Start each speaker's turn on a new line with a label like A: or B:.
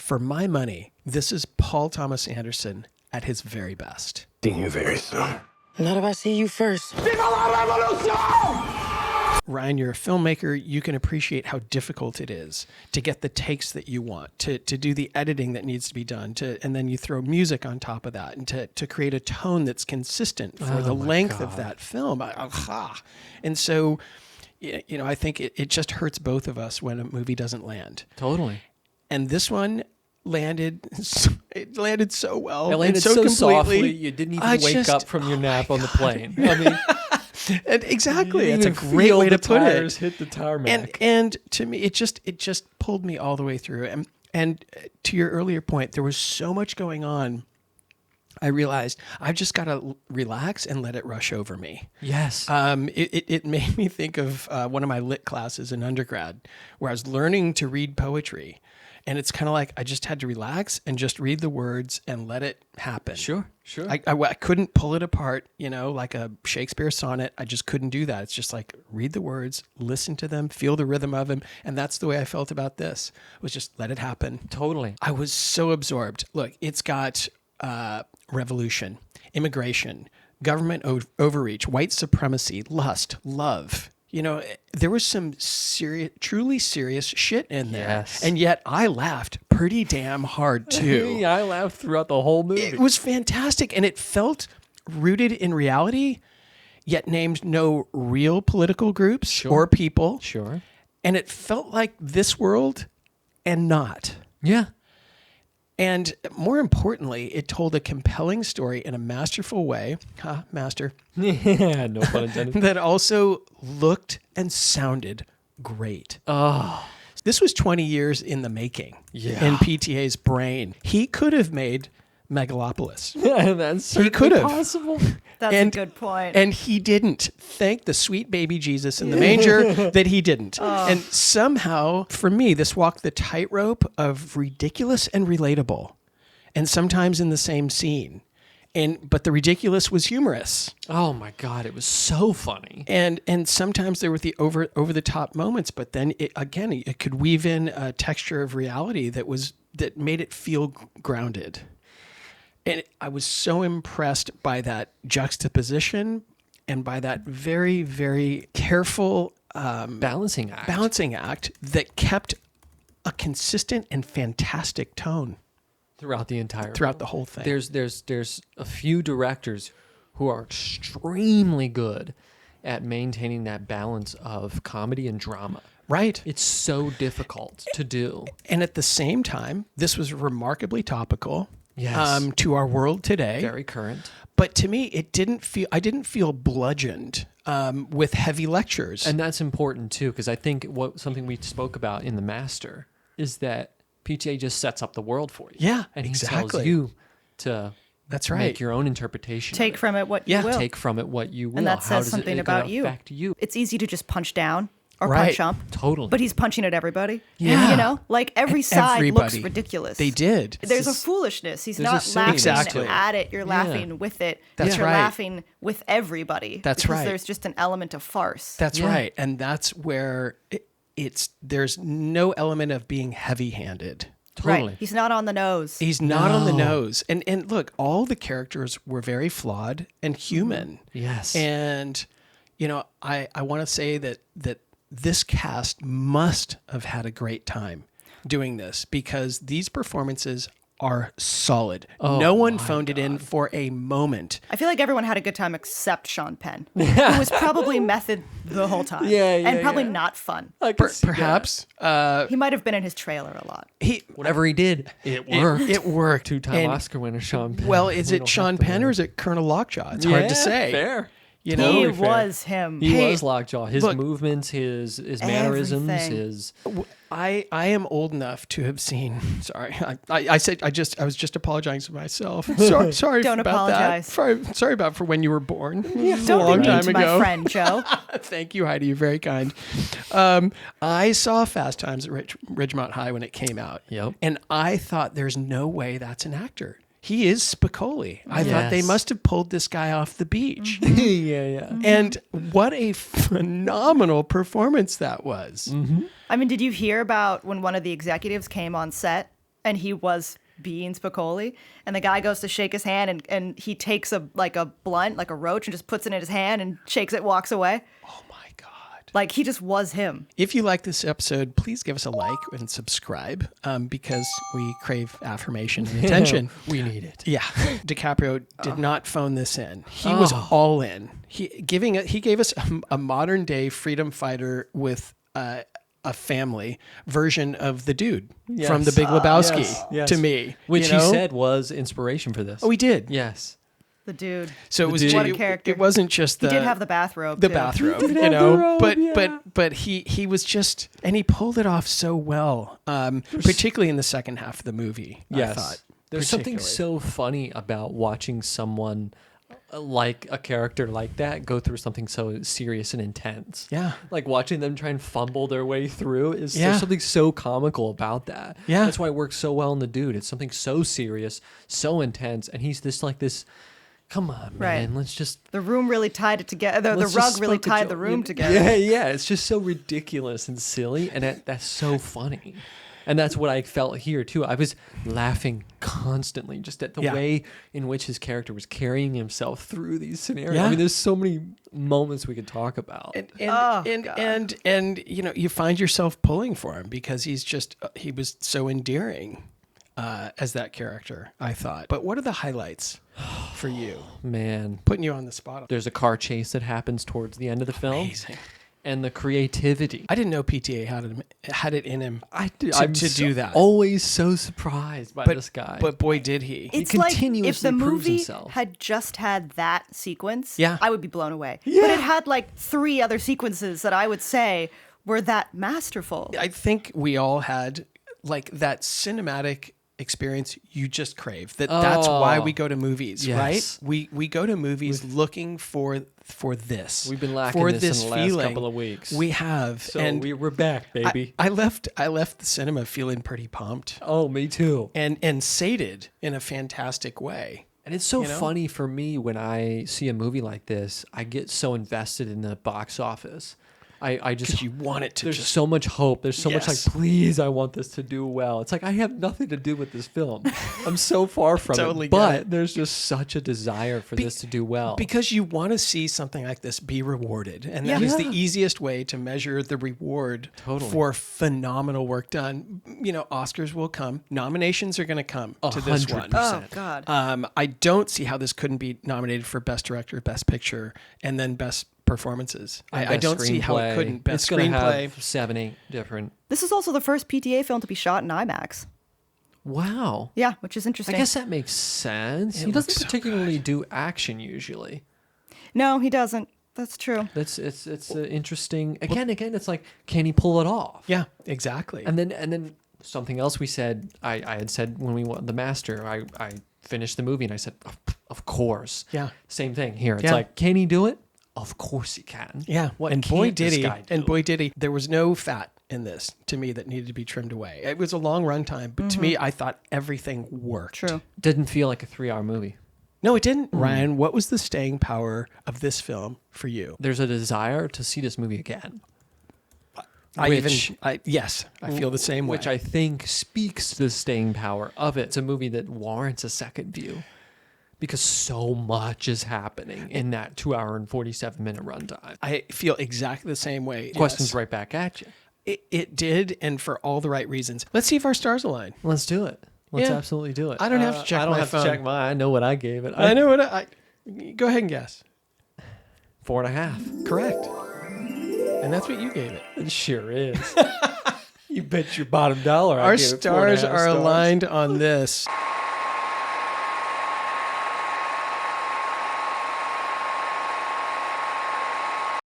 A: for my money, this is Paul Thomas Anderson at his very best.
B: See you very soon.
C: Not if I see you first.
A: Ryan, you're a filmmaker. You can appreciate how difficult it is to get the takes that you want, to do the editing that needs to be done, and then you throw music on top of that, and to create a tone that's consistent for the length of that film. And so, I think it just hurts both of us when a movie doesn't land.
D: Totally.
A: And this one landed so well.
D: It landed so softly, you didn't even wake up from your nap on the plane. I mean...
A: And exactly, that's a great way to put it.
D: Hit the tarmac.
A: And to me, it just pulled me all the way through. And to your earlier point, there was so much going on. I realized I've just got to relax and let it rush over me.
D: Yes.
A: It made me think of one of my lit classes in undergrad, where I was learning to read poetry. And it's kind of like I just had to relax and just read the words and let it happen.
D: Sure.
A: I couldn't pull it apart, like a Shakespeare sonnet. I just couldn't do that. It's just like read the words, listen to them, feel the rhythm of them. And that's the way I felt about this, was just let it happen.
D: Totally.
A: I was so absorbed. Look, it's got revolution, immigration, government overreach, white supremacy, lust, love. There was some truly serious shit in there.
D: Yes.
A: And yet I laughed pretty damn hard too.
D: I laughed throughout the whole movie.
A: It was fantastic. And it felt rooted in reality, yet named no real political groups or people.
D: Sure.
A: And it felt like this world and not.
D: Yeah.
A: And more importantly, it told a compelling story in a masterful way, master,
D: Yeah, no pun intended.
A: that also looked and sounded great.
D: Oh,
A: This was 20 years in the making
D: Yeah.
A: in PTA's brain. He could have made Megalopolis.
D: yeah, that's certainly
A: could have.
D: possible.
E: That's
A: And-
E: a good point.
A: And he didn't. Thank the sweet baby Jesus in the manger that he didn't. And somehow, for me, this walked the tightrope of ridiculous and relatable, and sometimes in the same scene. But the ridiculous was humorous,
D: Oh my God, it was so funny.
A: and sometimes there were the over the top moments. But then it could weave in a texture of reality that made it feel grounded. And I was so impressed by that juxtaposition and by that very, very careful
D: Balancing act
A: that kept a consistent and fantastic tone
D: throughout the entire
A: throughout the whole thing.
D: There's a few directors who are extremely good at maintaining that balance of comedy and drama.
A: Right.
D: It's so difficult to do.
A: And at the same time, this was remarkably topical.
D: Yes.
A: To our world today.
D: Very current.
A: But to me, I didn't feel bludgeoned with heavy lectures.
D: And that's important too, because I think something we spoke about in The Master is that PTA just sets up the world for you.
A: Yeah,
D: and he
A: exactly.
D: tells you to
A: That's right.
D: make your own interpretation.
E: Take from it what you will.
D: Take from it what you will.
E: And that
D: How
E: says
D: does
E: something
D: it
E: about
D: gonna
E: you.
D: affect you.
E: It's easy to just punch down or
A: Right.
E: punch up.
D: Totally.
E: But he's punching at everybody.
A: Yeah.
E: Like every side
A: Everybody.
E: looks ridiculous.
A: They did.
E: There's a foolishness. He's
D: there's a
E: not
D: silly-
E: laughing
A: Exactly.
E: at it. You're laughing with it.
A: That's
E: You're
A: right.
E: laughing with everybody.
A: That's
E: because
A: right.
E: There's just an element of farce.
A: That's right. And that's where there's no element of being heavy-handed.
D: Totally.
E: Right. He's not on the nose.
A: He's not on the nose. And look, all the characters were very flawed and human.
D: Yes.
A: And, I want to say that this cast must have had a great time doing this, because these performances are solid. No one phoned it in for a moment.
E: I feel like everyone had a good time except Sean Penn, who was probably method the whole time. And probably not fun.
A: Perhaps
E: He might have been in his trailer a lot.
D: Whatever he did, it worked.
A: It worked.
D: Two-time
A: And-
D: Oscar winner Sean Penn.
A: Well, is
D: We
A: it
D: don't
A: Sean
D: have to
A: Penn
D: know.
A: or is it Colonel Lockjaw? It's hard to say.
D: Fair.
A: You
E: He
A: know,
D: Totally fair.
E: was him.
D: He
A: Hey,
D: was Lockjaw. His
A: look,
D: movements, his mannerisms,
E: Everything.
D: his
A: I am old enough to have seen. Sorry, I said I was just apologizing to myself. Sorry
E: Don't
A: about
E: apologize.
A: that. Sorry about for when you were born. It's a
E: Don't
A: long
E: be mean
A: time
E: to
A: ago.
E: my friend, Joe.
A: Thank you, Heidi. You're very kind. I saw Fast Times at Ridgemont High when it came out.
D: Yep.
A: And I thought there's no way that's an actor. He is Spicoli. I thought they
D: Yes.
A: must have pulled this guy off the beach.
D: yeah.
A: And what a phenomenal performance that was.
E: I mean, did you hear about when one of the executives came on set and he was being Spicoli, and the guy goes to shake his hand, and he takes a blunt, like a roach, and just puts it in his hand and shakes it, walks away.
A: Oh my God.
E: Like, he just was him.
A: If you like this episode, please give us a like and subscribe, because we crave affirmation and attention.
D: We need it.
A: Yeah. DiCaprio did not phone this in. He was all in. He gave us a modern day freedom fighter with a family version of the dude from The Big Lebowski to me.
D: Which he said was inspiration for this.
A: Oh, he did?
D: Yes.
E: The dude.
A: So it was
E: What a character.
A: It wasn't just
E: He did have the bathrobe.
A: the
E: too.
A: bathrobe, but he was just, and he pulled it off so well, particularly in the second half of the movie.
D: Yes.
A: I thought
D: There's something
A: particularly.
D: so funny about watching someone like a character like that go through something so serious and intense.
A: Yeah.
D: Like watching them try and fumble their way through is
A: Yeah.
D: there's something so comical about that.
A: Yeah.
D: That's why it works so well in the dude. It's something so serious, so intense, and he's this come on, man,
E: Right.
D: let's just
E: The room really tied it together. The
D: let's
E: rug
D: just
E: really
D: smoke a
E: tied
D: joint.
E: the room together.
D: Yeah, it's just so ridiculous and silly, and that's so funny. And that's what I felt here too. I was laughing constantly just at the way in which his character was carrying himself through these scenarios.
A: Yeah.
D: I mean, there's so many moments we could talk about.
A: And you know, you find yourself pulling for him because he was so endearing as that character, I thought. But what are the highlights for you?
D: Man,
A: Putting you on the spot.
D: there's a car chase that happens towards the end of the film.
A: Amazing.
D: And the creativity.
A: I didn't know PTA had it in him
D: I'm
A: to do that.
D: Always so surprised by this guy.
A: But boy, did he.
E: It's
D: He
E: like if
D: continuously
E: the
D: proves
E: movie
D: himself.
E: had just had that sequence,
A: Yeah.
E: I would be blown away. But it had like 3 other sequences that I would say were that masterful.
A: I think we all had like that cinematic experience you just crave. That's why we go to movies,
D: Yes.
A: right? We go to movies looking for this.
D: We've been lacking
A: for
D: this in the last
A: feeling.
D: couple of weeks.
A: We have.
D: So
A: and
D: we're back, baby.
A: I left the cinema feeling pretty pumped
D: Oh, me too.
A: and sated in a fantastic way.
D: And it's so
A: You know?
D: funny for me when I see a movie like this, I get so invested in the box office. I just
A: Because you want it to
D: there's
A: just
D: so much hope. There's so much
A: Yes.
D: like, please, I want this to do well. It's like I have nothing to do with this film. I'm so far from
A: Totally
D: it.
A: get
D: But
A: it.
D: there's just such a desire for this to do well.
A: because you want to see something like this be rewarded, and that is the easiest way to measure the reward
D: Totally.
A: for phenomenal work done. You know, Oscars will come, nominations are going to come to this one.
D: 100%.
E: Oh, God.
A: I don't see how this couldn't be nominated for Best Director, Best Picture, and then Best Performances. I
D: Best
A: don't see how it
D: screenplay.
A: couldn't. Best
D: It's gonna
A: Screenplay.
D: have 7-8 different.
E: This is also the first PTA film to be shot in IMAX.
D: Wow.
E: Yeah, which is
D: I
E: interesting.
D: guess that makes sense.
A: It
D: He doesn't
A: looks so
D: particularly do action usually.
E: No, he doesn't. That's true.
D: It's interesting. Again, it's like, can he pull it off?
A: Yeah, exactly.
D: And then something else we said. I had said when we won The Master. I finished the movie and I said, of course.
A: Yeah.
D: Same thing here. It's
A: Yeah.
D: like, can he do it? Of course he can.
A: Yeah,
D: What
A: and boy
D: can't
A: did
D: this
A: he!
D: guy do?
A: And boy did he! There was no fat in this to me that needed to be trimmed away. It was a long run time, but to me, I thought everything worked.
E: True.
D: Didn't feel like a 3-hour movie.
A: No, it didn't. Ryan, what was the staying power of this film for you?
D: There's a desire to see this movie again.
A: Yes, I feel the same way.
D: Which I think speaks to the staying power of it. It's a movie that warrants a second view because so much is happening in that 2-hour and 47-minute runtime.
A: I feel exactly the same way.
D: Questions
A: Yes.
D: right back at you.
A: It did, and for all the right reasons. Let's see if our stars align.
D: Let's do it. Let's
A: Yeah.
D: absolutely do it.
A: I don't have to check
D: I don't
A: my
D: have
A: phone.
D: to check mine. I know what I gave it.
A: I know what I go ahead and guess.
D: 4.5.
A: Correct. And that's what you gave it.
D: It sure is. You bet your bottom dollar. I
A: Our
D: gave it
A: stars
D: 4.5
A: are aligned on this.